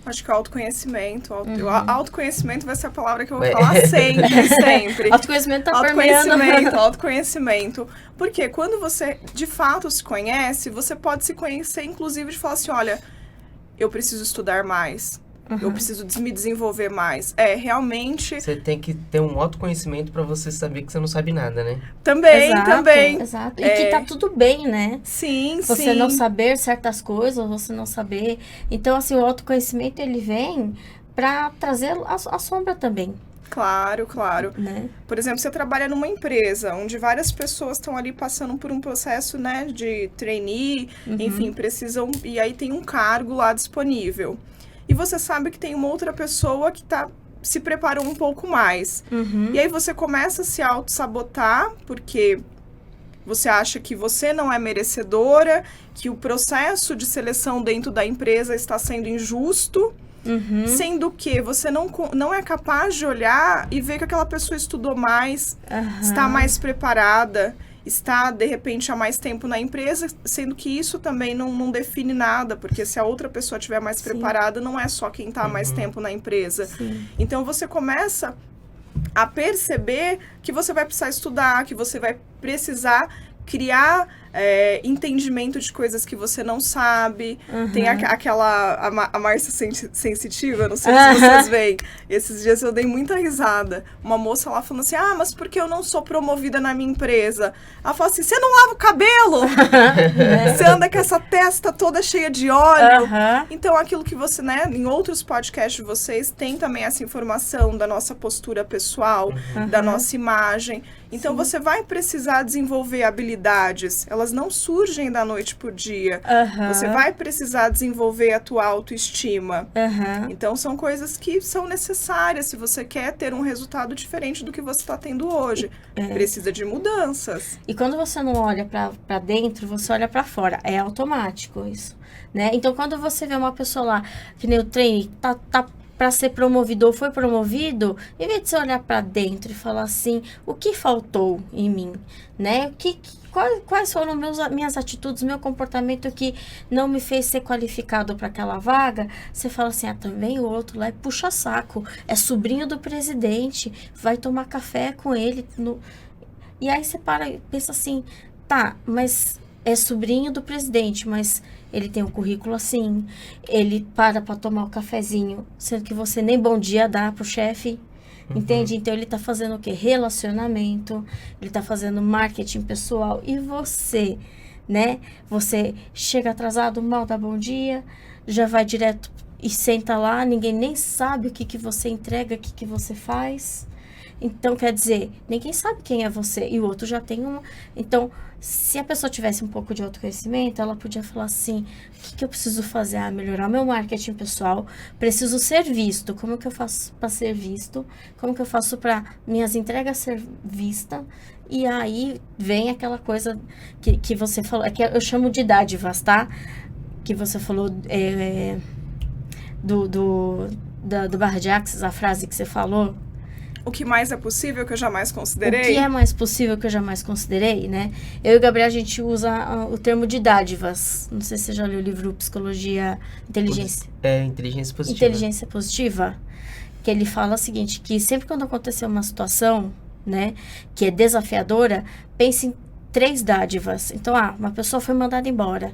Acho que o autoconhecimento. Autoconhecimento vai ser a palavra que eu vou falar sempre. Autoconhecimento tá permeando. Autoconhecimento. Porque quando você, de fato, se conhece, você pode se conhecer, inclusive, de falar assim, olha, eu preciso estudar mais. Eu preciso me desenvolver mais. Realmente... Você tem que ter um autoconhecimento pra você saber que você não sabe nada, né? Também. Exato. E que tá tudo bem, né? Sim. Você não saber certas coisas, você não saber... Então, assim, o autoconhecimento, ele vem pra trazer a sombra também. Claro. Né? Por exemplo, você trabalha numa empresa onde várias pessoas estão ali passando por um processo, né, de trainee, enfim, precisam... E aí tem um cargo lá disponível. E você sabe que tem uma outra pessoa que se preparou um pouco mais. E aí você começa a se auto-sabotar, porque você acha que você não é merecedora, que o processo de seleção dentro da empresa está sendo injusto, sendo que você não é capaz de olhar e ver que aquela pessoa estudou mais, está mais preparada, está, de repente, há mais tempo na empresa, sendo que isso também não define nada, porque se a outra pessoa estiver mais preparada, não é só quem está há mais tempo na empresa. Sim. Então, você começa a perceber que você vai precisar estudar, que você vai precisar criar entendimento de coisas que você não sabe. Tem a Márcia Sensitiva, não sei se vocês veem. Esses dias eu dei muita risada. Uma moça lá falando assim, mas por que eu não sou promovida na minha empresa? Ela fala assim, você não lava o cabelo? Você anda com essa testa toda cheia de óleo? Então, aquilo que você, né, em outros podcasts de vocês, tem também essa informação da nossa postura pessoal, da nossa imagem. Então, você vai precisar desenvolver habilidades. Elas não surgem da noite pro dia. Você vai precisar desenvolver a tua autoestima. Então, são coisas que são necessárias se você quer ter um resultado diferente do que você está tendo hoje. Precisa de mudanças. E quando você não olha para dentro, você olha para fora. É automático isso, né? Então, quando você vê uma pessoa lá, que nem o trainee, tá para ser promovido ou foi promovido, em vez de você olhar para dentro e falar assim, o que faltou em mim, né? Quais foram minhas atitudes, meu comportamento que não me fez ser qualificado para aquela vaga? Você fala assim, também o outro lá é puxa-saco, é sobrinho do presidente, vai tomar café com ele. E aí você para e pensa assim, mas é sobrinho do presidente, mas ele tem um currículo assim, ele para tomar o cafezinho, sendo que você nem bom dia dá pro chefe. Entende? Então, ele tá fazendo o quê? Relacionamento, ele tá fazendo marketing pessoal. E você, né? Você chega atrasado, mal dá bom dia, já vai direto e senta lá, ninguém nem sabe o que você entrega, o que você faz. Então, quer dizer, ninguém sabe quem é você. E o outro já tem uma... Então, se a pessoa tivesse um pouco de autoconhecimento, ela podia falar assim, o que eu preciso fazer? Melhorar meu marketing pessoal, preciso ser visto. Como que eu faço para ser visto? Como que eu faço para minhas entregas ser vista? E aí vem aquela coisa que você falou, que eu chamo de dádivas, tá? Que você falou do Barra de Axis, a frase que você falou. O que mais é possível que eu jamais considerei? O que é mais possível que eu jamais considerei, né? Eu e o Gabriel, a gente usa o termo de dádivas. Não sei se você já leu o livro Psicologia, Inteligência... Inteligência Positiva. Inteligência Positiva. Que ele fala o seguinte, que sempre quando acontecer uma situação, né, que é desafiadora, pense em 3 dádivas. Então, uma pessoa foi mandada embora.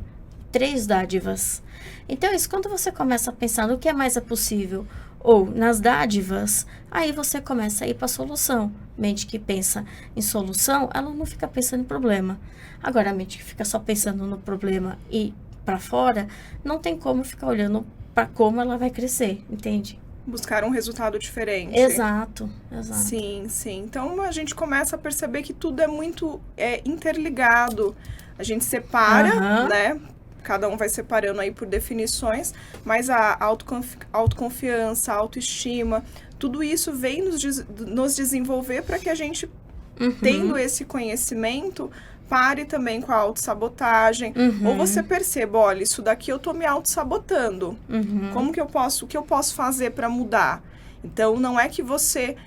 3 dádivas. Então, isso, quando você começa a pensar no que é mais possível... ou nas dádivas, aí você começa a ir para a solução. Mente que pensa em solução, ela não fica pensando em problema. Agora, a mente que fica só pensando no problema e para fora, não tem como ficar olhando para como ela vai crescer, entende? Buscar um resultado diferente. Exato. Sim. Então, a gente começa a perceber que tudo é muito interligado. A gente separa, né? Cada um vai separando aí por definições, mas a autoconfiança, a autoestima, tudo isso vem nos desenvolver para que a gente, tendo esse conhecimento, pare também com a autossabotagem. Ou você perceba, olha, isso daqui eu tô me autossabotando. O que eu posso fazer para mudar? Então, não é que você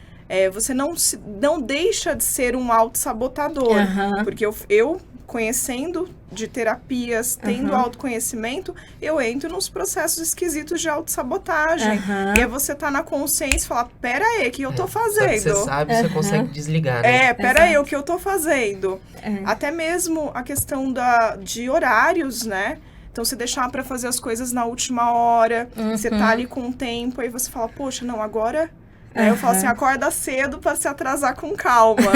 não deixa de ser um autossabotador. Porque eu conhecendo de terapias, tendo autoconhecimento, eu entro nos processos esquisitos de autossabotagem. E aí você tá na consciência e fala, pera aí, o que eu tô fazendo? Você sabe, você consegue desligar, né? Pera aí, o que eu tô fazendo? Até mesmo a questão de horários, né? Então, você deixar pra fazer as coisas na última hora, você tá ali com o tempo, aí você fala, poxa, não, agora... Eu falo assim, acorda cedo pra se atrasar com calma.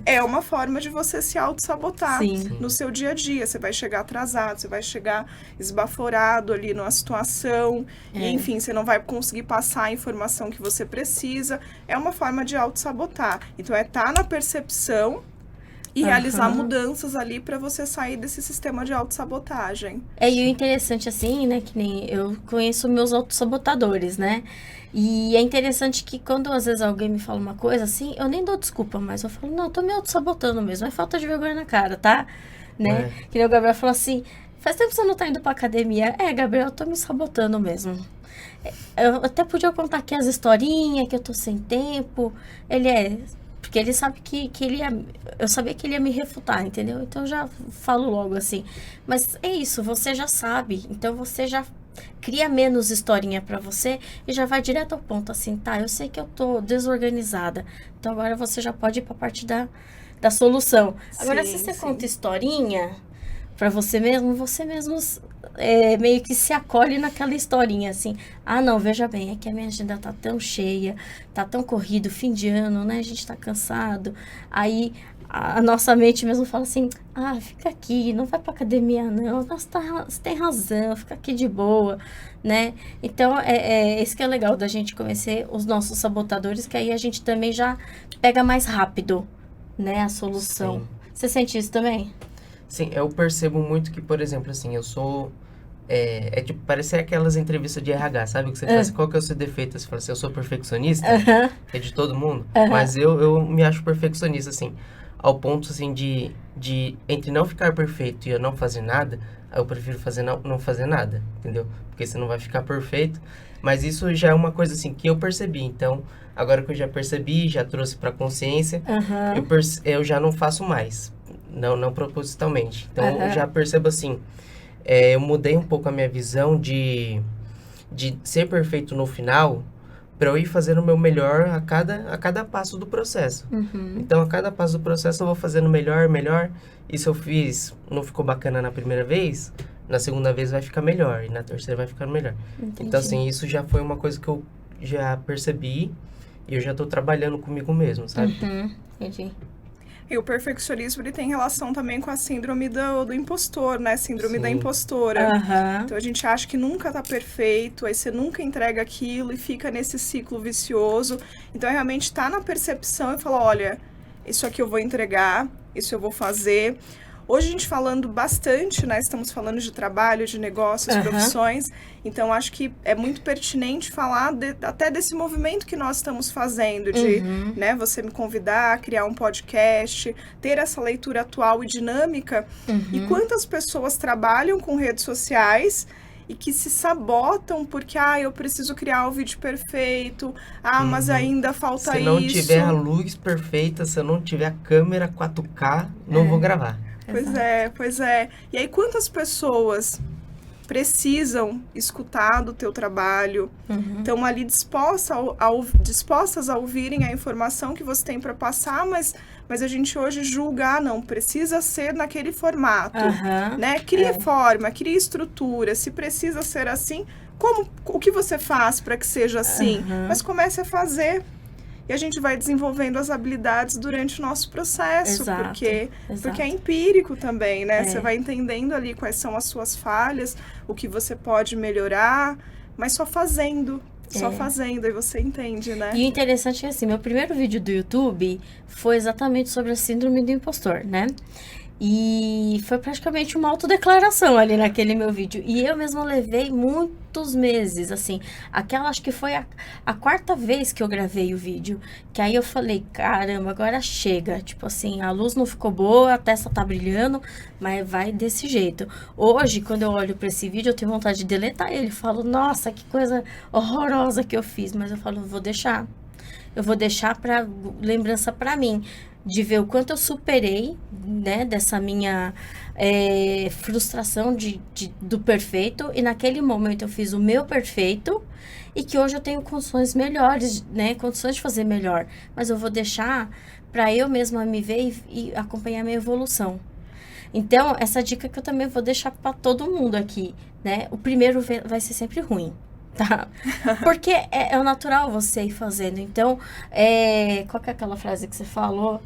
É uma forma de você se auto-sabotar no seu dia a dia. Você vai chegar atrasado, você vai chegar esbaforado ali numa situação. E, enfim, você não vai conseguir passar a informação que você precisa. É uma forma de auto-sabotar. Então, estar na percepção e realizar mudanças ali pra você sair desse sistema de autossabotagem. E o interessante, assim, né, que nem eu conheço meus autossabotadores, né? E é interessante que quando às vezes alguém me fala uma coisa assim, eu nem dou desculpa, mas eu falo, não, eu tô me autossabotando mesmo, é falta de vergonha na cara, tá? Né? Que nem o Gabriel falou assim, faz tempo que você não tá indo pra academia. Gabriel, eu tô me sabotando mesmo. Eu até podia contar aqui as historinhas, que eu tô sem tempo. Porque ele sabe que ele ia... Eu sabia que ele ia me refutar, entendeu? Então eu já falo logo assim. Mas é isso, você já sabe. Então você já cria menos historinha pra você e já vai direto ao ponto, assim, tá? Eu sei que eu tô desorganizada. Então agora você já pode ir pra parte da solução. Agora, se você conta historinha pra você mesmo meio que se acolhe naquela historinha, assim. Ah, não, veja bem, é que a minha agenda tá tão cheia, tá tão corrido, fim de ano, né? A gente tá cansado. Aí a nossa mente mesmo fala assim, fica aqui, não vai pra academia não, nossa, você tem razão, fica aqui de boa, né? Então, esse que é legal da gente conhecer os nossos sabotadores, que aí a gente também já pega mais rápido, né, a solução. Sim. Você sente isso também? Sim, eu percebo muito que, por exemplo, assim, eu sou... tipo, parece aquelas entrevistas de RH, sabe? Que você fala assim, qual que é o seu defeito? Você fala assim, eu sou perfeccionista, é de todo mundo, mas eu me acho perfeccionista, assim, ao ponto, assim, de entre não ficar perfeito e eu não fazer nada, eu prefiro não fazer nada, entendeu? Porque você não vai ficar perfeito, mas isso já é uma coisa, assim, que eu percebi, então, agora que eu já percebi, já trouxe pra consciência, eu já não faço mais, não propositalmente, então eu já percebo, assim, eu mudei um pouco a minha visão de ser perfeito no final, para eu ir fazendo o meu melhor a cada passo do processo. Então, a cada passo do processo eu vou fazendo melhor, e se eu não ficou bacana na primeira vez, na segunda vez vai ficar melhor, e na terceira vai ficar melhor. Entendi. Então, assim, isso já foi uma coisa que eu já percebi, e eu já tô trabalhando comigo mesmo, sabe? Entendi. E o perfeccionismo, ele tem relação também com a síndrome do impostor, né? Síndrome da impostora. Então, a gente acha que nunca tá perfeito, aí você nunca entrega aquilo e fica nesse ciclo vicioso. Então, realmente tá na percepção e fala, olha, isso aqui eu vou entregar, isso eu vou fazer. Hoje a gente falando bastante, né? Estamos falando de trabalho, de negócios, profissões. Então, acho que é muito pertinente falar até desse movimento que nós estamos fazendo, de né, você me convidar, criar um podcast, ter essa leitura atual e dinâmica. E quantas pessoas trabalham com redes sociais e que se sabotam porque, eu preciso criar o vídeo perfeito, mas ainda falta isso. Se não tiver a luz perfeita, se eu não tiver a câmera 4K, não vou gravar. Pois é. E aí, quantas pessoas precisam escutar do teu trabalho, estão ali dispostas a ouvirem a informação que você tem para passar, mas a gente hoje julga, não, precisa ser naquele formato, né? Cria forma, cria estrutura, se precisa ser assim, o que você faz para que seja assim? Mas comece a fazer. E a gente vai desenvolvendo as habilidades durante o nosso processo, porque é empírico também, né? Você vai entendendo ali quais são as suas falhas, o que você pode melhorar, mas só fazendo, aí você entende, né? E o interessante é assim, meu primeiro vídeo do YouTube foi exatamente sobre a síndrome do impostor, né? E foi praticamente uma autodeclaração ali naquele meu vídeo. E eu mesma levei muitos meses, assim. Aquela acho que foi a quarta vez que eu gravei o vídeo. Que aí eu falei, caramba, agora chega. Tipo assim, a luz não ficou boa, a testa tá brilhando, mas vai desse jeito. Hoje, quando eu olho pra esse vídeo, eu tenho vontade de deletar ele. Falo, nossa, que coisa horrorosa que eu fiz. Mas eu falo, vou deixar. Eu vou deixar pra lembrança pra mim. de ver o quanto eu superei, né, dessa minha frustração do perfeito, e naquele momento eu fiz o meu perfeito, e que hoje eu tenho condições melhores, né, condições de fazer melhor, mas eu vou deixar para eu mesma me ver e acompanhar a minha evolução. Então, essa dica que eu também vou deixar para todo mundo aqui, né, o primeiro vai ser sempre ruim. Tá? Porque é o natural você ir fazendo. Então, qual que é aquela frase que você falou?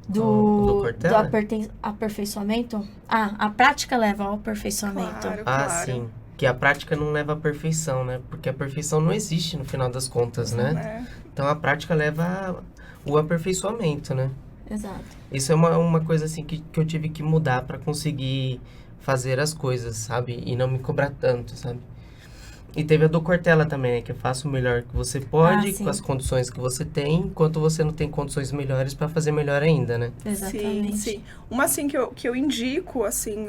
Do aperfeiçoamento? A prática leva ao aperfeiçoamento. Claro. Sim. Que a prática não leva à perfeição, né? Porque a perfeição não existe no final das contas, né? Então, a prática leva o aperfeiçoamento, né? Exato. Isso é uma coisa, assim, que eu tive que mudar para conseguir fazer as coisas, sabe? E não me cobrar tanto, sabe? E teve a do Cortella também, né? Que faça o melhor que você pode, com as condições que você tem, enquanto você não tem condições melhores para fazer melhor ainda, né? Exatamente. Sim. Uma, assim, que eu indico, assim,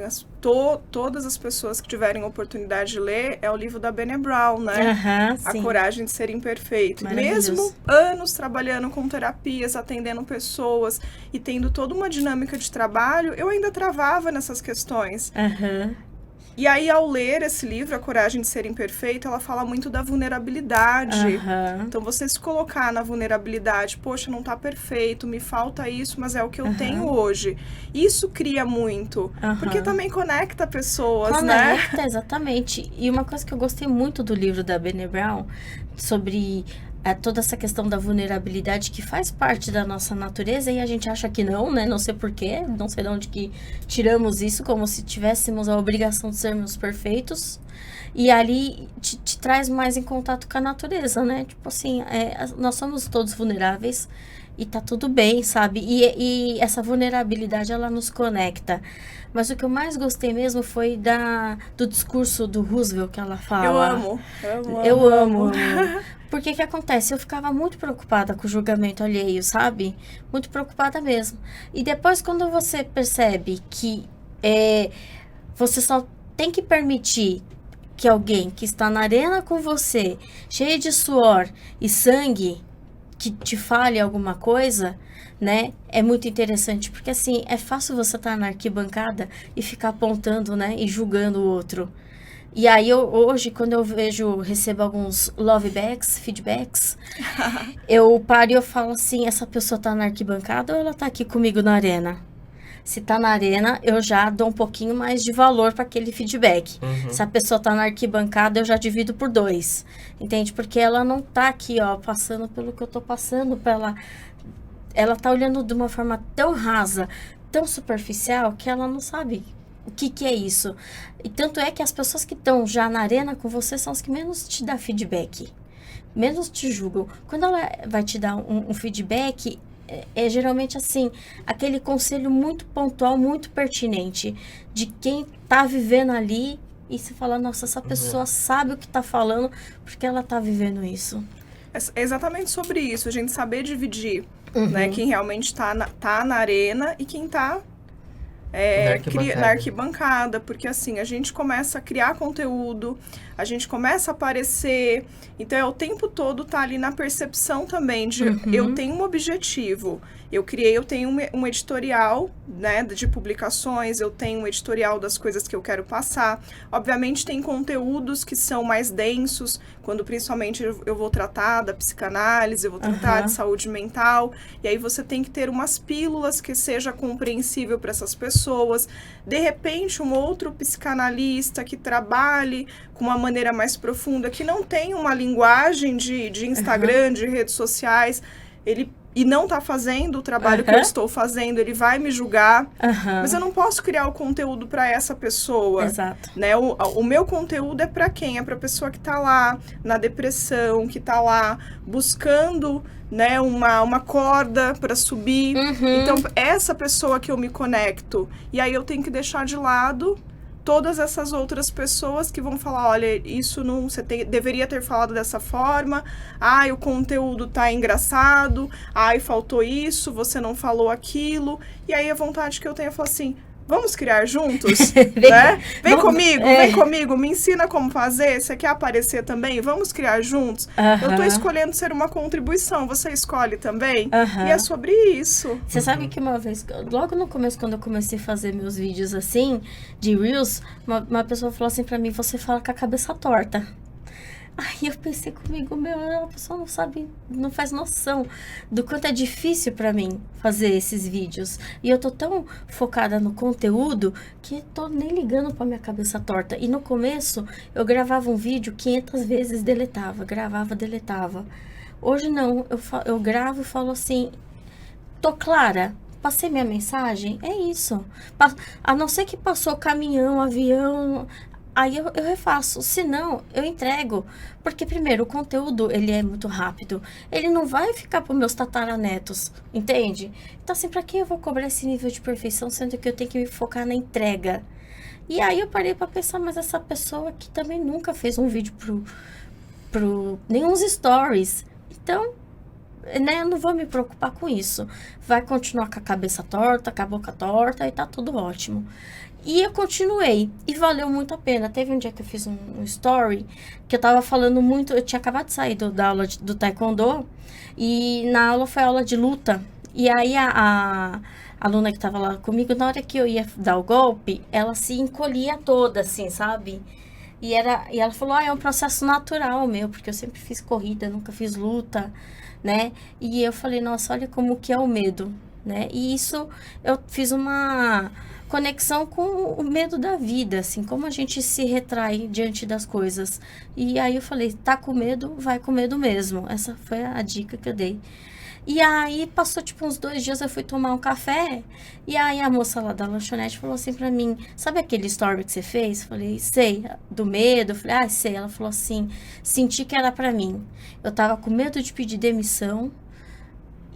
todas as pessoas que tiverem oportunidade de ler, é o livro da Brené Brown, né? A Coragem de Ser Imperfeito. Mesmo anos trabalhando com terapias, atendendo pessoas e tendo toda uma dinâmica de trabalho, eu ainda travava nessas questões. E aí, ao ler esse livro, A Coragem de Ser Imperfeito, ela fala muito da vulnerabilidade. Então, você se colocar na vulnerabilidade, poxa, não tá perfeito, me falta isso, mas é o que eu tenho hoje. Isso cria muito, porque também conecta pessoas, né? Conecta, exatamente. E uma coisa que eu gostei muito do livro da Brené Brown, sobre toda essa questão da vulnerabilidade que faz parte da nossa natureza, e a gente acha que não, né? Não sei porquê, não sei de onde que tiramos isso, como se tivéssemos a obrigação de sermos perfeitos. E ali te traz mais em contato com a natureza, né? Tipo assim, nós somos todos vulneráveis e tá tudo bem, sabe? E essa vulnerabilidade, ela nos conecta. Mas o que eu mais gostei mesmo foi do discurso do Roosevelt que ela fala. Eu amo. Porque que acontece? Eu ficava muito preocupada com o julgamento alheio, sabe? Muito preocupada mesmo. E depois, quando você percebe que você só tem que permitir que alguém que está na arena com você, cheio de suor e sangue, que te fale alguma coisa, né? É muito interessante, porque assim, é fácil você estar na arquibancada e ficar apontando, né? E julgando o outro. E aí, hoje, quando eu recebo alguns feedbacks, eu paro e eu falo assim, essa pessoa tá na arquibancada ou ela tá aqui comigo na arena? Se tá na arena, eu já dou um pouquinho mais de valor para aquele feedback. Se a pessoa tá na arquibancada, eu já divido por 2. Entende? Porque ela não tá aqui, ó, passando pelo que eu tô passando pra ela. Ela tá olhando de uma forma tão rasa, tão superficial, que ela não sabe o que é isso. E tanto é que as pessoas que estão já na arena com você são as que menos te dão feedback, menos te julgam. Quando ela vai te dar um feedback, é geralmente assim, aquele conselho muito pontual, muito pertinente, de quem tá vivendo ali, e você fala, nossa, essa pessoa sabe o que tá falando, porque ela tá vivendo isso. É exatamente sobre isso, a gente saber dividir, né, quem realmente tá na arena e quem tá na arquibancada, porque assim, a gente começa a criar conteúdo, a gente começa a aparecer, então é o tempo todo tá ali na percepção também de eu tenho um objetivo, eu tenho um editorial, né, de publicações, eu tenho um editorial das coisas que eu quero passar. Obviamente tem conteúdos que são mais densos, quando principalmente eu vou tratar da psicanálise, eu vou tratar de saúde mental, e aí você tem que ter umas pílulas que seja compreensível para essas pessoas. De repente, um outro psicanalista que trabalhe com uma maneira mais profunda, que não tem uma linguagem de Instagram, de redes sociais, e não tá fazendo o trabalho que eu estou fazendo, ele vai me julgar, mas eu não posso criar o conteúdo para essa pessoa. Exato. Né? O meu conteúdo é para quem? É para pessoa que tá lá na depressão, que tá lá buscando, né, uma corda para subir. Então, essa pessoa que eu me conecto. E aí eu tenho que deixar de lado todas essas outras pessoas que vão falar, olha, isso não, deveria ter falado dessa forma, o conteúdo tá engraçado, faltou isso, você não falou aquilo, e aí a vontade que eu tenho é falar assim, Vamos criar juntos, né? Vem comigo, me ensina como fazer. Você quer aparecer também? Vamos criar juntos. Eu tô escolhendo ser uma contribuição, você escolhe também? E é sobre isso. Você sabe que uma vez, logo no começo, quando eu comecei a fazer meus vídeos assim, de Reels, uma pessoa falou assim pra mim, você fala com a cabeça torta. Aí eu pensei comigo, a pessoa não sabe, não faz noção do quanto é difícil pra mim fazer esses vídeos. E eu tô tão focada no conteúdo que tô nem ligando pra minha cabeça torta. E no começo, eu gravava um vídeo 500 vezes, deletava, gravava, deletava. Hoje não, eu gravo e falo assim, tô clara? Passei minha mensagem? É isso. A não ser que passou caminhão, avião... Aí eu refaço, se não, eu entrego. Porque, primeiro, o conteúdo, ele é muito rápido. Ele não vai ficar para os meus tataranetos, entende? Então, assim, para que eu vou cobrar esse nível de perfeição, sendo que eu tenho que me focar na entrega? E aí eu parei para pensar, mas essa pessoa aqui também nunca fez um vídeo nem uns stories. Então, né, eu não vou me preocupar com isso. Vai continuar com a cabeça torta, com a boca torta e tá tudo ótimo. E eu continuei, e valeu muito a pena. Teve um dia que eu fiz um story, que eu tava falando muito, eu tinha acabado de sair da aula do taekwondo, e na aula foi aula de luta. E aí a aluna que tava lá comigo, na hora que eu ia dar o golpe, ela se encolhia toda, assim, sabe? E ela falou, é um processo natural meu, porque eu sempre fiz corrida, nunca fiz luta, né? E eu falei, nossa, olha como que é o medo, né? E isso, eu fiz uma conexão com o medo da vida, assim, como a gente se retrai diante das coisas. E aí eu falei, tá com medo, vai com medo mesmo. Essa foi a dica que eu dei. E aí passou tipo uns 2 dias, eu fui tomar um café, e aí a moça lá da lanchonete falou assim pra mim, sabe aquele story que você fez? Eu falei, sei, do medo. Eu falei, sei. Ela falou assim, senti que era pra mim. Eu tava com medo de pedir demissão,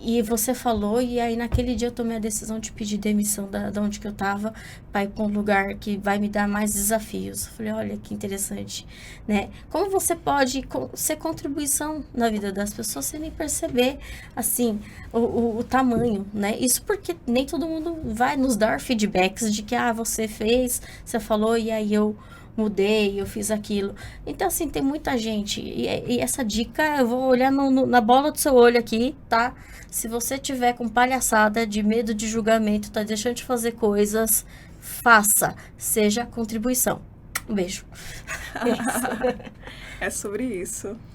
e você falou, e aí naquele dia eu tomei a decisão de pedir demissão da onde que eu tava, para ir para um lugar que vai me dar mais desafios. Eu falei, olha que interessante, né? Como você pode ser contribuição na vida das pessoas sem nem perceber, assim, o tamanho, né? Isso porque nem todo mundo vai nos dar feedbacks de que, você fez, você falou, e aí eu mudei, eu fiz aquilo. Então, assim, tem muita gente. E essa dica, eu vou olhar na bola do seu olho aqui, tá? Se você tiver com palhaçada, de medo de julgamento, tá deixando de fazer coisas, faça. Seja contribuição. Um beijo. É sobre isso.